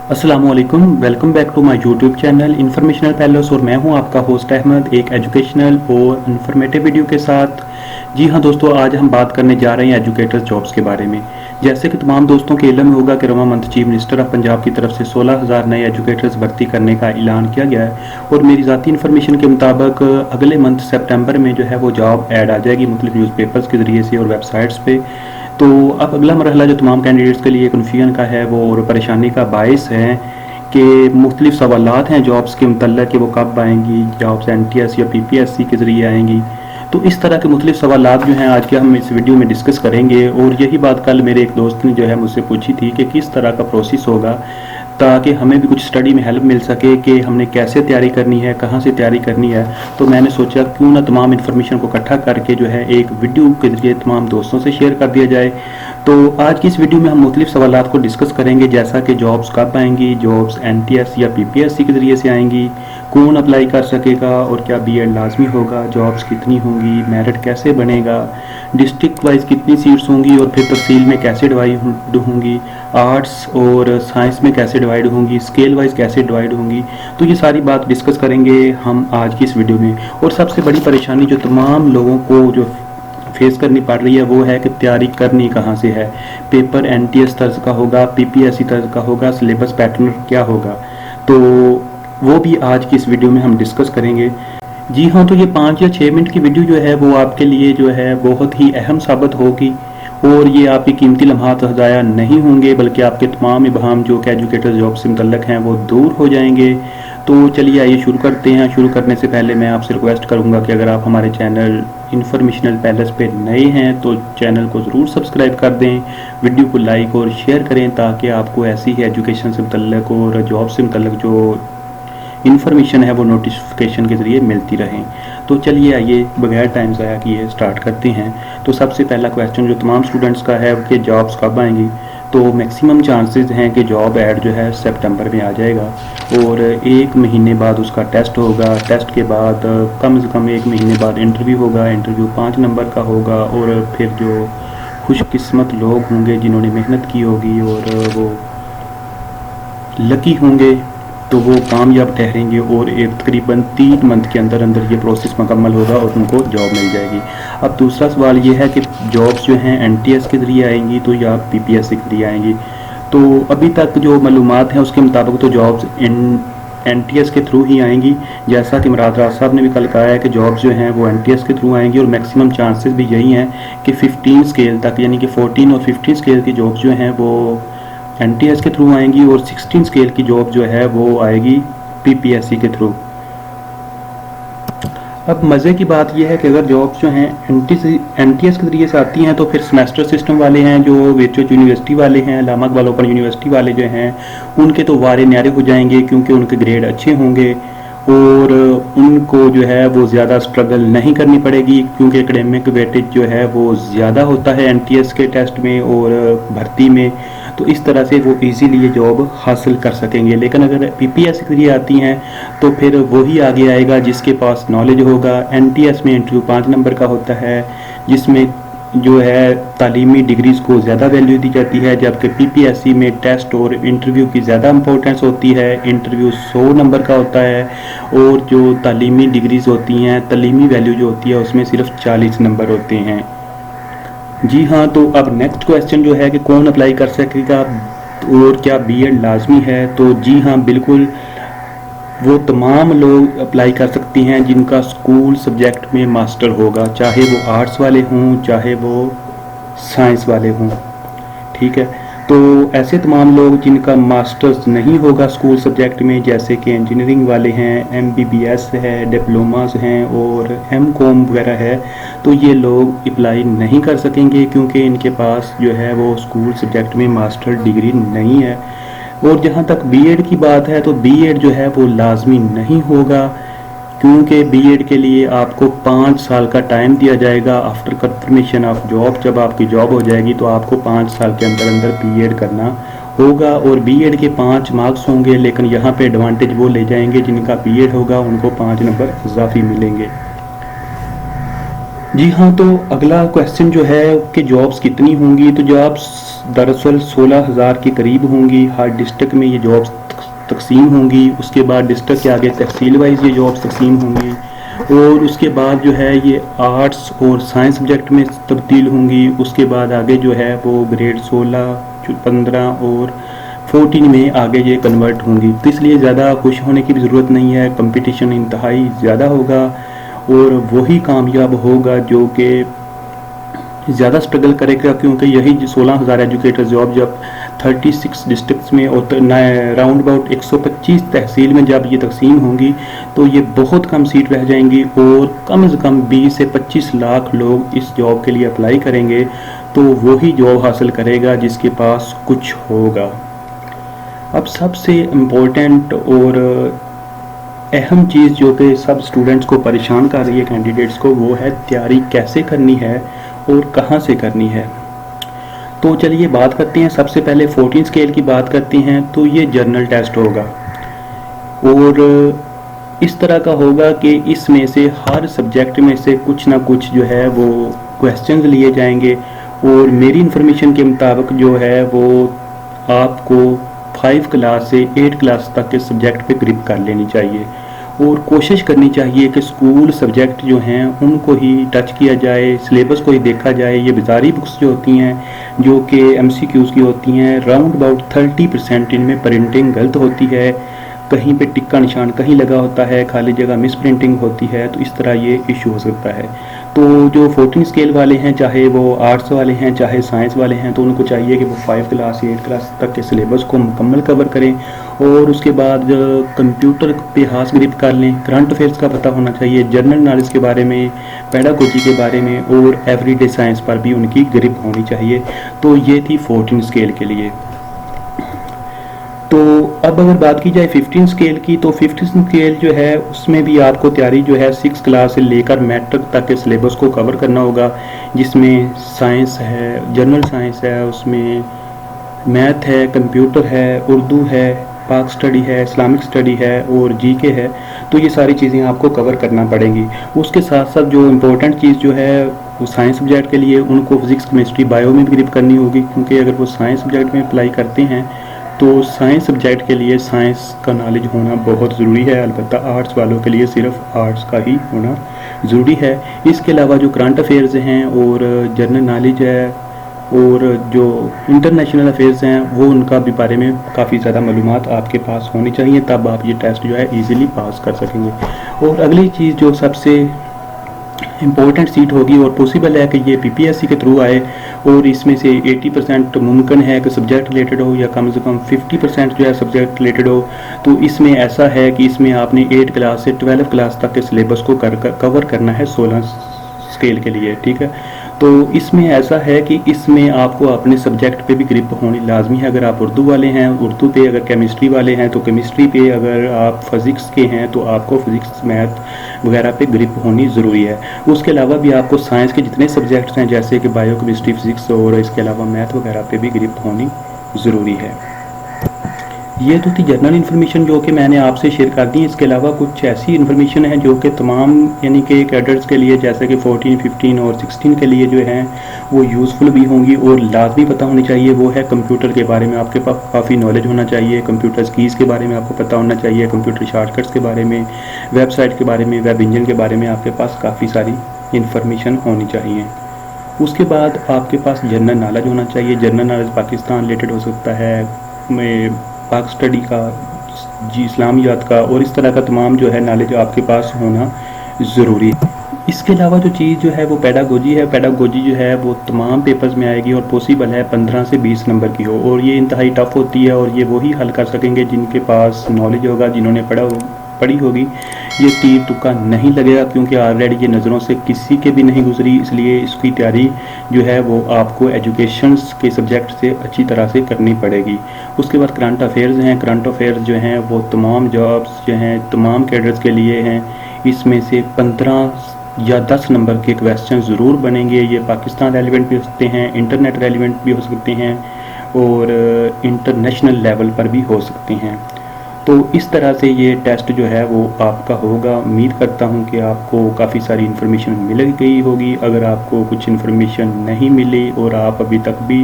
अस्सलामुअलैकुम, welcome back to my YouTube channel informational palace. और मैं हूं आपका होस्ट अहमद, एक एजुकेशनल और इन्फॉर्मेटिव वीडियो के साथ। जी हां दोस्तों, आज हम बात करने जा रहे हैं एजुकेटर्स जॉब्स के बारे में। जैसे कि तमाम दोस्तों के इल्म में होगा कि रवा month chief minister of Punjab की तरफ से 16,000 नए एजुकेटर्स भर्ती करने का ऐलान किया गया है। और मेरी ज़ाती इन्फॉर्मेशन के मुताबिक अगले मंथ सितंबर में जो है वो जॉब ऐड आ जाएगी मुख्तलिफ न्यूज़पेपर्स के ज़रिए से और वेबसाइट्स पे। तो अब अगला मरहला जो तमाम कैंडिडेट्स के लिए कन्फ्यूजन का है वो और परेशानी का बायस है कि मुख्तलिफ सवालात हैं जॉब्स के मतलब कि वो कब आएंगी, जॉब्स NTS या PPSC के ज़रिए आएंगी। तो इस तरह के मुख्तलिफ सवालात जो हैं आज के हम इस वीडियो में डिस्कस करेंगे। और यही बात कल मेरे एक दोस्त ने जो है मुझसे पूछी थी कि किस तरह का प्रोसेस होगा ताकि हमें भी कुछ स्टडी में हेल्प मिल सके कि हमने कैसे तैयारी करनी है, कहाँ से तैयारी करनी है। तो मैंने सोचा क्यों ना तमाम इन्फॉर्मेशन को इकट्ठा करके जो है एक वीडियो के ज़रिए तमाम दोस्तों से शेयर कर दिया जाए। तो आज की इस वीडियो में हम मुख्तलिफ सवालात को डिस्कस करेंगे, जैसा कि जॉब्स कब आएंगी, जॉब्स NTS या PPSC के ज़रिए से आएंगी, कौन अप्लाई कर सकेगा और क्या BEd लाजमी होगा, जॉब्स कितनी होंगी, मेरिट कैसे बनेगा, डिस्ट्रिक्ट वाइज कितनी सीट्स होंगी और फिर तहसील में कैसे डिवाइड होंगी, आर्ट्स और साइंस में कैसे डिवाइड होंगी, स्केल वाइज कैसे डिवाइड होंगी। तो ये सारी बात डिस्कस करेंगे हम आज की इस वीडियो में। और सबसे बड़ी परेशानी जो तमाम लोगों को जो फेस करनी पड़ रही है वो है कि तैयारी करनी कहाँ से है। पेपर NTS तर्ज का होगा, PPSC तर्ज का होगा, सिलेबस पैटर्न क्या होगा, तो वो भी आज की इस वीडियो में हम डिस्कस करेंगे। जी हाँ, तो ये 5 या 6 मिनट की वीडियो जो है वो आपके लिए जो है बहुत ही अहम साबित होगी और ये आपकी कीमती लम्हात ज़ाया नहीं होंगे, बल्कि आपके तमाम इबहाम जो कि एजुकेटर जॉब से मुतल्लक हैं वो दूर हो जाएंगे। तो चलिए आइए शुरू करते हैं। शुरू करने से पहले मैं आपसे रिक्वेस्ट करूंगा कि अगर आप हमारे चैनल इन्फॉर्मेशनल पैलेस पे नए हैं तो चैनल को ज़रूर सब्सक्राइब कर दें, वीडियो को लाइक और शेयर करें ताकि आपको ऐसी ही एजुकेशन से मुतल्लक और जॉब से मुतल्लक जो इन्फॉर्मेशन है वो नोटिफिकेशन के ज़रिए मिलती रहें। तो चलिए आइए बगैर टाइम ज़ाया किए स्टार्ट करते हैं। तो सबसे पहला क्वेश्चन जो तमाम स्टूडेंट्स का है कि जॉब्स कब आएंगी। तो मैक्सिमम चांसेस हैं कि जॉब ऐड जो है सितंबर में आ जाएगा और 1 महीने बाद उसका टेस्ट होगा। टेस्ट के बाद कम से कम 1 महीने बाद इंटरव्यू होगा। इंटरव्यू 5 नंबर का होगा और फिर जो खुशकिस्मत लोग होंगे जिन्होंने मेहनत की होगी और वो लकी होंगे तो वो कामयाब ठहरेंगे और एक तकरीबन 3 मंथ के अंदर अंदर ये प्रोसेस मुकम्मल होगा और उनको जॉब मिल जाएगी। अब दूसरा सवाल ये है कि जॉब्स जो हैं NTS के ज़रिए आएंगी तो या PPSC के ज़रिए आएंगी। तो अभी तक जो मालूमात हैं उसके मुताबिक तो जॉब्स NTS के थ्रू ही आएंगी। जैसा कि मुराद राज साहब ने भी कल कहा है कि जॉब्स जो हैं वो NTS के थ्रू आएंगी और मैक्सिमम चांसेस भी यही हैं कि 15 स्केल तक यानी कि 14 और 15 स्केल की जॉब्स जो हैं वो NTS के थ्रू आएंगी और 16 स्केल की जॉब जो है वो आएगी PPSC के थ्रू। अब मज़े की बात यह है कि अगर जॉब्स जो हैं NTS के ज़रिए से आती हैं तो फिर सेमेस्टर सिस्टम वाले हैं, जो वर्चुअल यूनिवर्सिटी वाले हैं, अल्लामा इकबाल ओपन यूनिवर्सिटी वाले जो हैं उनके तो वारे न्यारे हो जाएंगे क्योंकि उनके ग्रेड अच्छे होंगे और उनको जो है वो ज़्यादा स्ट्रगल नहीं करनी पड़ेगी क्योंकि एकेडमिक वेटेज जो है वो ज़्यादा होता है NTS के टेस्ट में और भर्ती में। तो इस तरह से वो इजीली ये जॉब हासिल कर सकेंगे। लेकिन अगर PPSC के लिए आती हैं तो फिर वही आगे आएगा जिसके पास नॉलेज होगा। NTS में इंटरव्यू 5 नंबर का होता है जिसमें जो है तालीमी डिग्रीज़ को ज़्यादा वैल्यू दी जाती है, जबकि PPSC में टेस्ट और इंटरव्यू की ज़्यादा इंपॉर्टेंस होती है। इंटरव्यू 100 नंबर का होता है और जो तालीमी डिग्रीज़ होती हैं, तालीमी वैल्यू जो होती है उसमें सिर्फ 40 नंबर होते हैं। जी हाँ, तो अब नेक्स्ट क्वेश्चन जो है कि कौन अप्लाई कर सकेगा और क्या BEd लाजमी है। तो जी हाँ, बिल्कुल वो तमाम लोग अप्लाई कर सकती हैं जिनका स्कूल सब्जेक्ट में मास्टर होगा, चाहे वो आर्ट्स वाले हों चाहे वो साइंस वाले हों। ठीक है, तो ऐसे तमाम लोग जिनका मास्टर्स नहीं होगा स्कूल सब्जेक्ट में, जैसे कि इंजीनियरिंग वाले हैं, MBBS है, डिप्लोमास हैं और MCOM वगैरह है, तो ये लोग अप्लाई नहीं कर सकेंगे क्योंकि इनके पास जो है वो स्कूल सब्जेक्ट में मास्टर डिग्री नहीं है। और जहाँ तक BEd की बात है तो BEd जो है वो लाजमी नहीं होगा क्योंकि BEd के लिए आपको 5 साल का टाइम दिया जाएगा। आफ्टर कंफर्मेशन ऑफ जॉब, जब आपकी जॉब हो जाएगी तो आपको 5 साल के अंदर अंदर BEd करना होगा और BEd के 5 मार्क्स होंगे। लेकिन यहाँ पे एडवांटेज वो ले जाएंगे जिनका BEd होगा, उनको 5 नंबर इजाफी मिलेंगे। जी हाँ, तो अगला क्वेश्चन जो है कि जॉब्स कितनी होंगी, तो जॉब्स दरअसल 16,000 के करीब होंगी। हर डिस्ट्रिक्ट में ये जॉब्स तकसीम होंगी। उसके बाद डिस्ट्रिक्ट के आगे तहसील वाइज ये जॉब्स तकसीम होंगी और उसके बाद जो है ये आर्ट्स और साइंस सब्जेक्ट में तब्दील होंगी। उसके बाद आगे जो है वो ग्रेड 16, 15 और 14 में आगे ये कन्वर्ट होंगी। तो इसलिए ज़्यादा खुश होने की भी ज़रूरत नहीं है। कंपटीशन इंतहाई ज़्यादा होगा और वही कामयाब होगा जो कि ज़्यादा स्ट्रगल करेगा, क्योंकि यही 16,000 एजुकेटर जॉब जब 36 डिस्ट्रिक्ट्स में और राउंड अबाउट 125 तहसील में जब ये तकसीम होंगी तो ये बहुत कम सीट रह जाएंगी और कम से कम 20 से 25 लाख लोग इस जॉब के लिए अप्लाई करेंगे। तो वही जॉब हासिल करेगा जिसके पास कुछ होगा। अब सबसे इम्पोर्टेंट और अहम चीज़ जो कि सब स्टूडेंट्स को परेशान कर रही है, कैंडिडेट्स को, वो है तैयारी कैसे करनी है और कहाँ से करनी है। तो चलिए बात करते हैं। सबसे पहले 14 स्केल की बात करते हैं। तो ये जर्नल टेस्ट होगा और इस तरह का होगा कि इसमें से हर सब्जेक्ट में से कुछ ना कुछ जो है वो क्वेश्चंस लिए जाएंगे और मेरी इंफॉर्मेशन के मुताबिक जो है वो आपको 5 क्लास से 8 क्लास तक के सब्जेक्ट पे ग्रिप कर लेनी चाहिए और कोशिश करनी चाहिए कि स्कूल सब्जेक्ट जो हैं उनको ही टच किया जाए, सिलेबस को ही देखा जाए। ये बाजारी बुक्स जो होती हैं जो कि MCQs की होती हैं, राउंड अबाउट 30% इनमें प्रिंटिंग गलत होती है, कहीं पे टिक्का निशान कहीं लगा होता है, खाली जगह मिस प्रिंटिंग होती है। तो इस तरह ये इशू हो सकता है। तो जो 14 स्केल वाले हैं, चाहे वो आर्ट्स वाले हैं चाहे साइंस वाले हैं, तो उनको चाहिए कि वो 5 क्लास 8 क्लास तक के सिलेबस को मुकम्मल कवर करें और उसके बाद कंप्यूटर पे हाथ ग्रिप कर लें। करंट अफेयर्स का पता होना चाहिए, जनरल नॉलेज के बारे में, पेडागोजी के बारे में और एवरीडे साइंस पर भी उनकी ग्रिप होनी चाहिए। तो ये थी 14 स्केल के लिए। तो अब अगर बात की जाए 15 स्केल की, तो 15 स्केल जो है उसमें भी आपको तैयारी जो है 6 क्लास से लेकर मैट्रिक तक के सिलेबस को कवर करना होगा, जिसमें साइंस है, जनरल साइंस है, उसमें मैथ है, कंप्यूटर है, उर्दू है, पाक स्टडी है, इस्लामिक स्टडी है और जीके है। तो ये सारी चीज़ें आपको कवर करना पड़ेंगी। उसके साथ साथ जो इम्पोर्टेंट चीज़ जो है वो साइंस सब्जेक्ट के लिए उनको फिजिक्स, केमिस्ट्री, बायो में भी ग्रिप करनी होगी, क्योंकि अगर वो साइंस सब्जेक्ट में अप्लाई करते हैं तो साइंस सब्जेक्ट के लिए साइंस का नॉलेज होना बहुत ज़रूरी है। अलबत्ता आर्ट्स वालों के लिए सिर्फ आर्ट्स का ही होना ज़रूरी है। इसके अलावा जो करंट अफेयर्स हैं और जनरल नॉलेज है और जो इंटरनेशनल अफेयर्स हैं वो उनका भी बारे में काफ़ी ज़्यादा मालूमात आपके पास होनी चाहिए, तब आप ये टेस्ट जो है ईज़िली पास कर सकेंगे। और अगली चीज़ जो सबसे इम्पोर्टेंट सीट होगी और पॉसिबल है कि ये PPSC के थ्रू आए और इसमें से 80% मुमकिन है कि सब्जेक्ट रिलेटेड हो या कम से कम 50% जो है सब्जेक्ट रिलेटेड हो। तो इसमें ऐसा है कि इसमें आपने 8 क्लास से 12 क्लास तक के सिलेबस को कवर करना है 16 स्केल के लिए, ठीक है। तो इसमें ऐसा है कि इसमें आपको अपने सब्जेक्ट पे भी ग्रिप होनी लाजमी है। अगर आप उर्दू वाले हैं उर्दू पे, अगर केमिस्ट्री वाले हैं तो केमिस्ट्री पे, अगर आप फिज़िक्स के हैं तो आपको फिज़िक्स, मैथ वगैरह पे ग्रिप होनी ज़रूरी है। उसके अलावा भी आपको साइंस के जितने सब्जेक्ट्स हैं जैसे कि बायो, केमिस्ट्री, फिज़िक्स और इसके अलावा मैथ वगैरह पे भी ग्रिप होनी ज़रूरी है। ये तो थी जनरल इन्फॉर्मेशन जो कि मैंने आपसे शेयर कर दी है। इसके अलावा कुछ ऐसी इन्फॉर्मेशन है जो कि तमाम यानी कि कैडर्स के लिए जैसे कि 14, 15 और 16 के लिए जो हैं वो यूज़फुल भी होंगी और लाजमी पता होनी चाहिए। वो है कंप्यूटर के बारे में आपके पास काफ़ी नॉलेज होना चाहिए, कंप्यूटर कीज़ के बारे में आपको पता होना चाहिए, कंप्यूटर शॉर्टकट्स के बारे में, वेबसाइट के बारे में, वेब इंजन के बारे में आपके पास काफ़ी सारी इन्फॉर्मेशन होनी चाहिए। उसके बाद आपके पास जनरल नॉलेज होना चाहिए। जनरल नॉलेज पाकिस्तान रिलेटेड हो सकता है, पाक स्टडी का, जी इस्लामियात का और इस तरह का तमाम जो है नॉलेज आपके पास होना ज़रूरी है। इसके अलावा जो चीज़ जो है वो पेडागोजी है। पेडागोजी जो है वो तमाम पेपर्स में आएगी और पॉसिबल है 15 से 20 नंबर की हो और ये इंतहाई टफ होती है और ये वही हल कर सकेंगे जिनके पास नॉलेज होगा, जिन्होंने पढ़ी होगी। ये तीर तुक्का नहीं लगेगा क्योंकि ऑलरेडी ये नज़रों से किसी के भी नहीं गुजरी, इसलिए इसकी तैयारी जो है वो आपको एजुकेशंस के सब्जेक्ट से अच्छी तरह से करनी पड़ेगी। उसके बाद करंट अफेयर्स हैं। करंट अफेयर्स जो हैं वो तमाम जॉब्स जो हैं तमाम कैडर्स के लिए हैं। इसमें से 15 या 10 नंबर के क्वेश्चन ज़रूर बनेंगे। ये पाकिस्तान रेलिवेंट भी हो सकते हैं, इंटरनेट रेलिवेंट भी हो सकते हैं और इंटरनेशनल लेवल पर भी हो सकते हैं। तो इस तरह से ये टेस्ट जो है वो आपका होगा। उम्मीद करता हूँ कि आपको काफ़ी सारी इन्फॉर्मेशन मिल गई होगी। अगर आपको कुछ इन्फॉर्मेशन नहीं मिली और आप अभी तक भी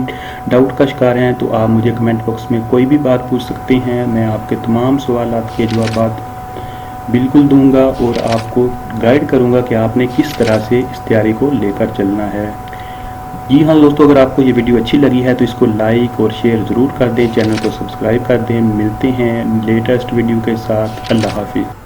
डाउट का शिकार हैं तो आप मुझे कमेंट बॉक्स में कोई भी बात पूछ सकते हैं। मैं आपके तमाम सवालात के जवाब बिल्कुल दूंगा और आपको गाइड करूंगा कि आपने किस तरह से इस तैयारी को लेकर चलना है। जी हाँ दोस्तों, अगर आपको ये वीडियो अच्छी लगी है तो इसको लाइक और शेयर ज़रूर कर दें, चैनल को सब्सक्राइब कर दें। मिलते हैं लेटेस्ट वीडियो के साथ। अल्लाह हाफिज़।